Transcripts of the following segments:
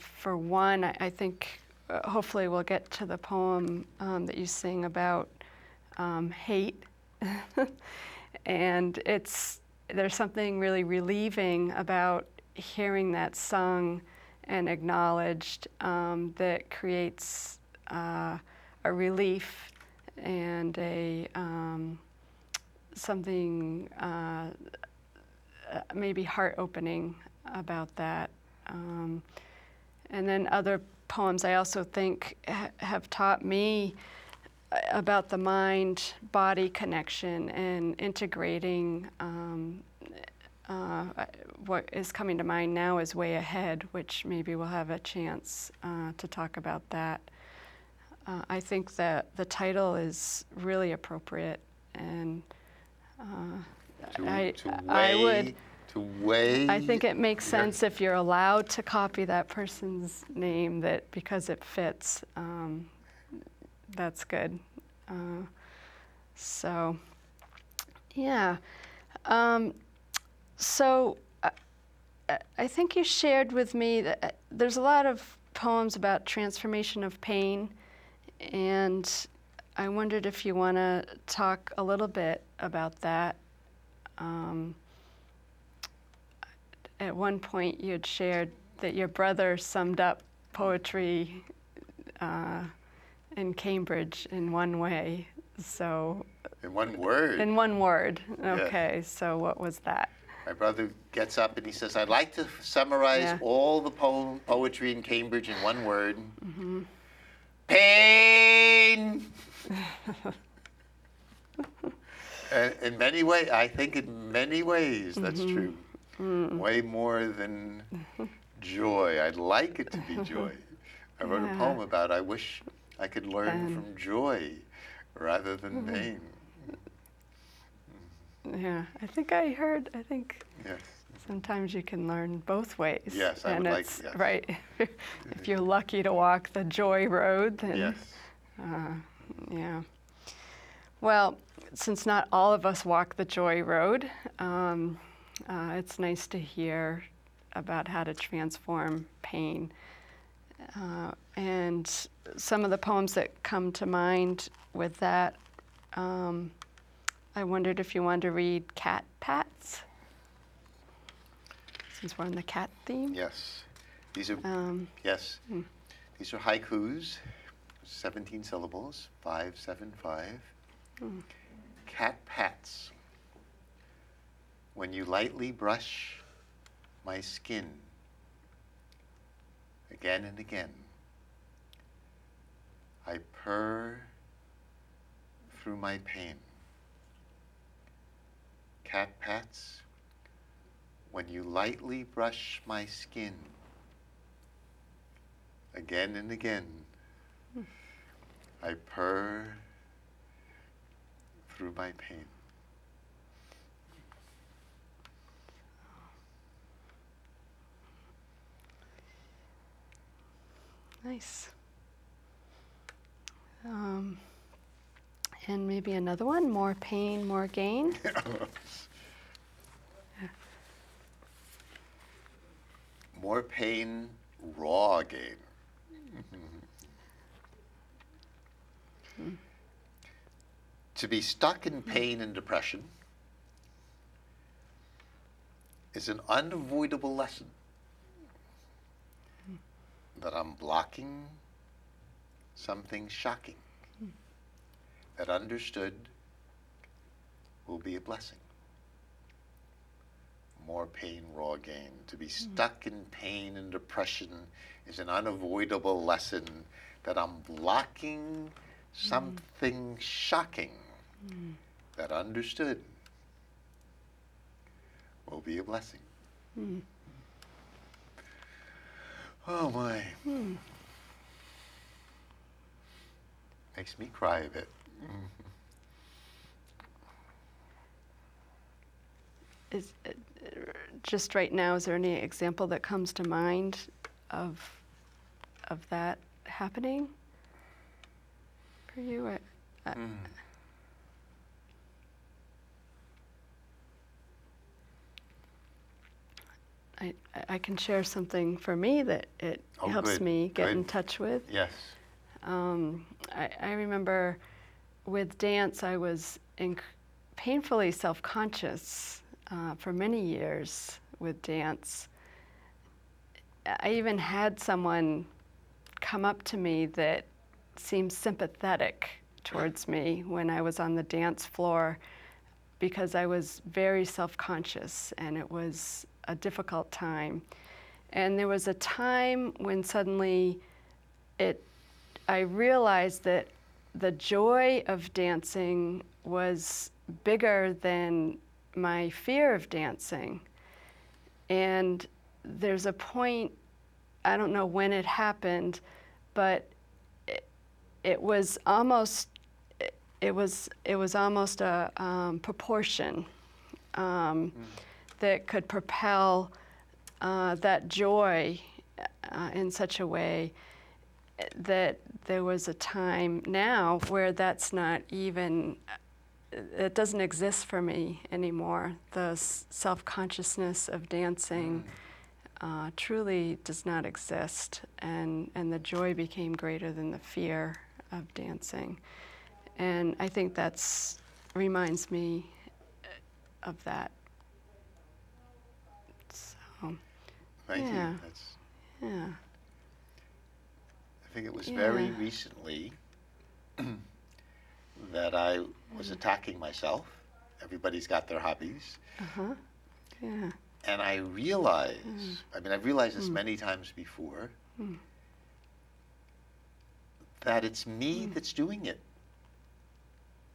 For one, I think hopefully we'll get to the poem that you sing about hate. And there's something really relieving about hearing that sung and acknowledged that creates a relief and something maybe heart-opening about that. And then other poems I also think have taught me about the mind-body connection and integrating. What is coming to mind now is Way Ahead, which maybe we'll have a chance to talk about that. I think that the title is really appropriate, and I think it makes sense if you're allowed to copy that person's name, that because it fits, that's good. So, yeah. So I think you shared with me that there's a lot of poems about transformation of pain, and I wondered if you want to talk a little bit about that. At one point you had shared that your brother summed up poetry in Cambridge in one way. So in one word? In one word. Okay, yes. So what was that? My brother gets up and he says, I'd like to summarize all the poetry in Cambridge in one word. Mm-hmm. Pain! In many ways, I think in many ways that's true. Way more than joy. I'd like it to be joy. I wrote a poem about I wish I could learn from joy rather than pain. Yeah, I think yes. Sometimes you can learn both ways. Yes, I would like, yes. Right. If you're lucky to walk the joy road, then yes. Yeah. Well, since not all of us walk the joy road, it's nice to hear about how to transform pain. And some of the poems that come to mind with that, I wondered if you wanted to read Cat Pats, since we're on the cat theme. Yes. These are, yes. These are haikus, 17 syllables, 575. Cat pats. When you lightly brush my skin, again and again, I purr through my pain. Cat pats. When you lightly brush my skin, again and again, I purr through my pain. Nice. And maybe another one, More Pain, More Gain. More pain, raw gain. To be stuck in pain and depression is an unavoidable lesson that I'm blocking something shocking that understood will be a blessing. More pain, raw gain. To be stuck in pain and depression is an unavoidable lesson that I'm blocking something shocking that understood will be a blessing. Oh my. Makes me cry a bit. Is just right now, is there any example that comes to mind of that happening for you? I can share something for me that it helps good. me get Good. in touch with. Yes. I remember with dance, I was painfully self-conscious for many years with dance. I even had someone come up to me that seemed sympathetic towards me when I was on the dance floor, because I was very self-conscious and it was a difficult time. And there was a time when suddenly I realized that the joy of dancing was bigger than my fear of dancing. And there's a point, I don't know when it happened, but it was almost a proportion that could propel that joy in such a way that there was a time now where that's not even, it doesn't exist for me anymore. The self-consciousness of dancing truly does not exist, and the joy became greater than the fear of dancing. And I think that's reminds me of that. So, Thank yeah. you. That's, yeah. I think it was very recently that I was attacking myself. Everybody's got their hobbies. Yeah. And I realized, I mean, I've realized this many times before, that it's me that's doing it.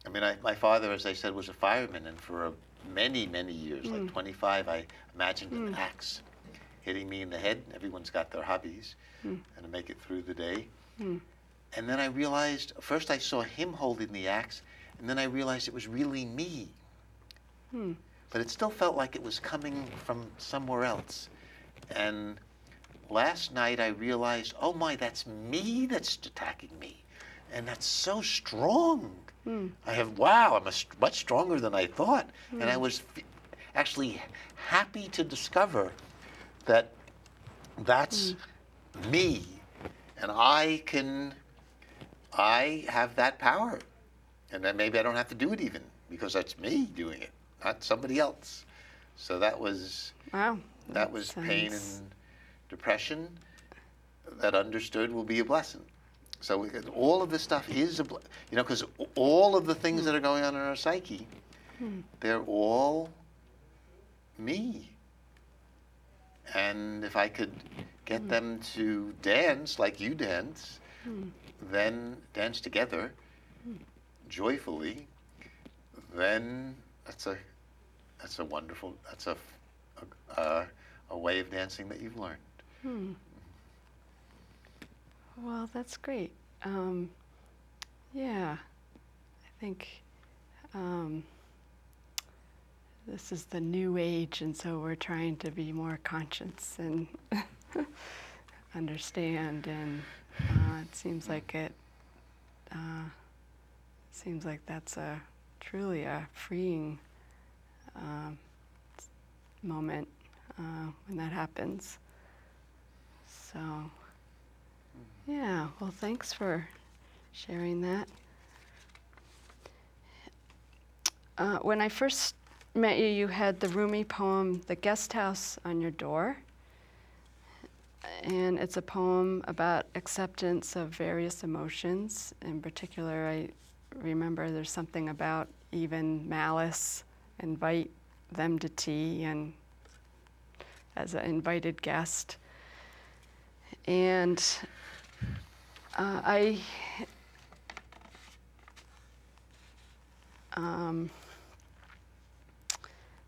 I mean, my father, as I said, was a fireman, and for many, many years, like 25, I imagined an axe hitting me in the head. Everyone's got their hobbies, and to make it through the day. And then I realized, first I saw him holding the axe, and then I realized it was really me. But it still felt like it was coming from somewhere else. And last night I realized, oh my, that's me that's attacking me. And that's so strong. I have, wow, I'm much stronger than I thought. And I was actually happy to discover that that's me. And I have that power. And then maybe I don't have to do it even, because that's me doing it, not somebody else. So that was, that was pain and depression that understood will be a blessing. So all of this stuff is, because all of the things that are going on in our psyche, they're all me. And if I could get them to dance like you dance, then dance together joyfully, then that's a wonderful, that's a way of dancing that you've learned. Well, that's great. Yeah, I think this is the new age, and so we're trying to be more conscious and understand, and it seems like that's truly a freeing moment when that happens. So, yeah, well, thanks for sharing that. When I first met you, you had the Rumi poem, The Guest House, on your door. And it's a poem about acceptance of various emotions. In particular, I remember there's something about even malice, invite them to tea and as an invited guest. And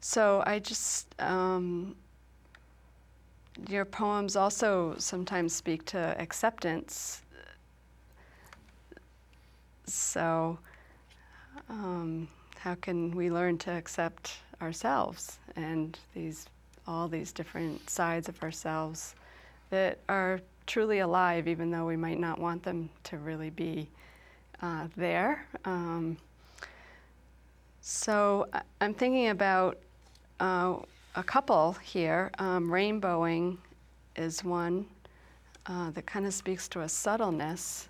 so I just, your poems also sometimes speak to acceptance. So how can we learn to accept ourselves and all these different sides of ourselves that are truly alive, even though we might not want them to really be there. So I'm thinking about a couple here. Rainbowing is one that kind of speaks to a subtleness.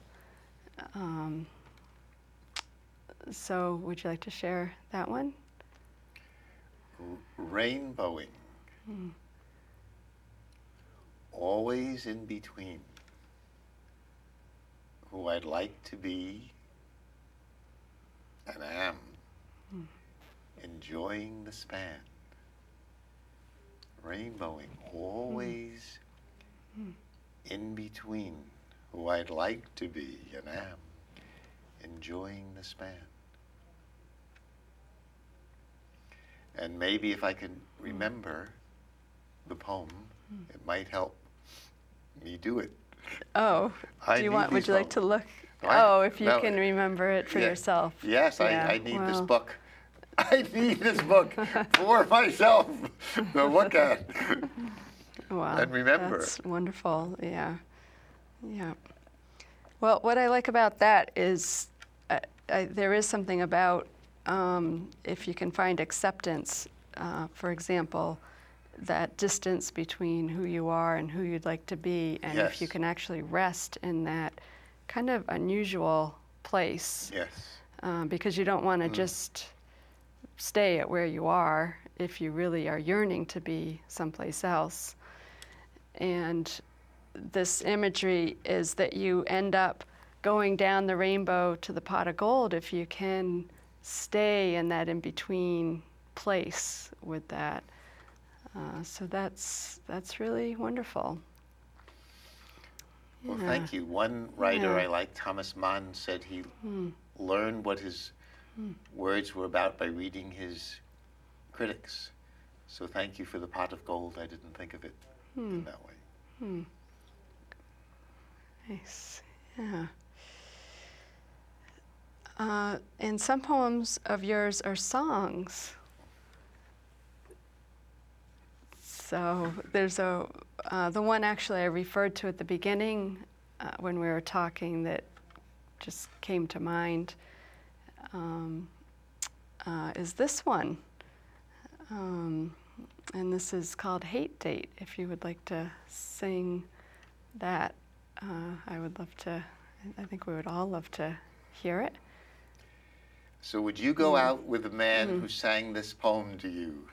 So would you like to share that one? Rainbowing. Always in between who I'd like to be and am, enjoying the span. Rainbowing, always in between who I'd like to be and am, enjoying the span. And maybe if I can remember the poem, it might help me do it. Oh, would you like to look? Oh, if you can remember it for yourself. Yes, I need this book. I need this book for myself to look at and remember. That's wonderful, yeah. Yeah. Well, what I like about that is there is something about if you can find acceptance, for example, that distance between who you are and who you'd like to be, and if you can actually rest in that kind of unusual place. Yes. Because you don't want to just stay at where you are if you really are yearning to be someplace else. And this imagery is that you end up going down the rainbow to the pot of gold if you can stay in that in-between place with that. So that's really wonderful. Well, thank you. One writer I like, Thomas Mann, said he learned what his words were about by reading his critics. So thank you for the pot of gold. I didn't think of it in that way. Nice, yeah. And some poems of yours are songs. So there's the one actually I referred to at the beginning when we were talking that just came to mind is this one. And this is called Hate Date. If you would like to sing that, I would love to, I think we would all love to hear it. So would you go out with a man who sang this poem to you?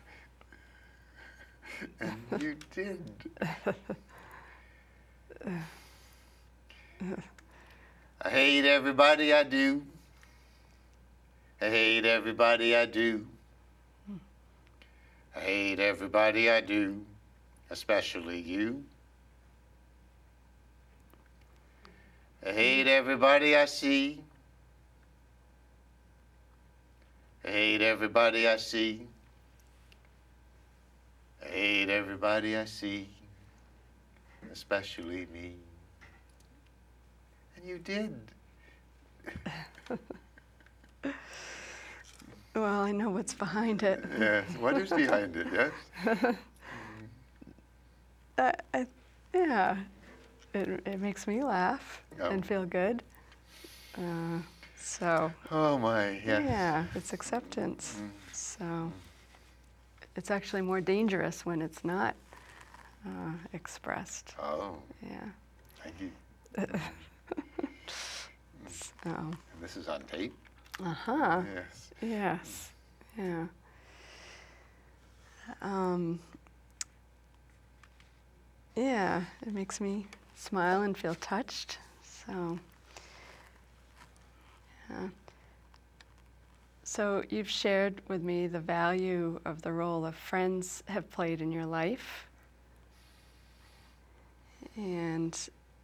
And you did. I hate everybody I do. I hate everybody I do. I hate everybody I do, especially you. I hate everybody I see. I hate everybody I see. I hate everybody I see, especially me. And you did. Well, I know what's behind it. Yes, what is behind it, yes? Yeah, it makes me laugh and feel good. So. Oh my, yes. Yeah, it's acceptance. So it's actually more dangerous when it's not expressed. Oh. Yeah. Thank you. So. And this is on tape? Uh-huh. Yes. Yes. Yeah. Yeah, it makes me smile and feel touched. So. Yeah. So you've shared with me the value of the role of friends have played in your life. And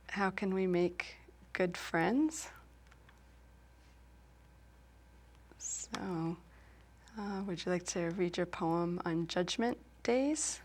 how can we make good friends? So would you like to read your poem on Judgment Days?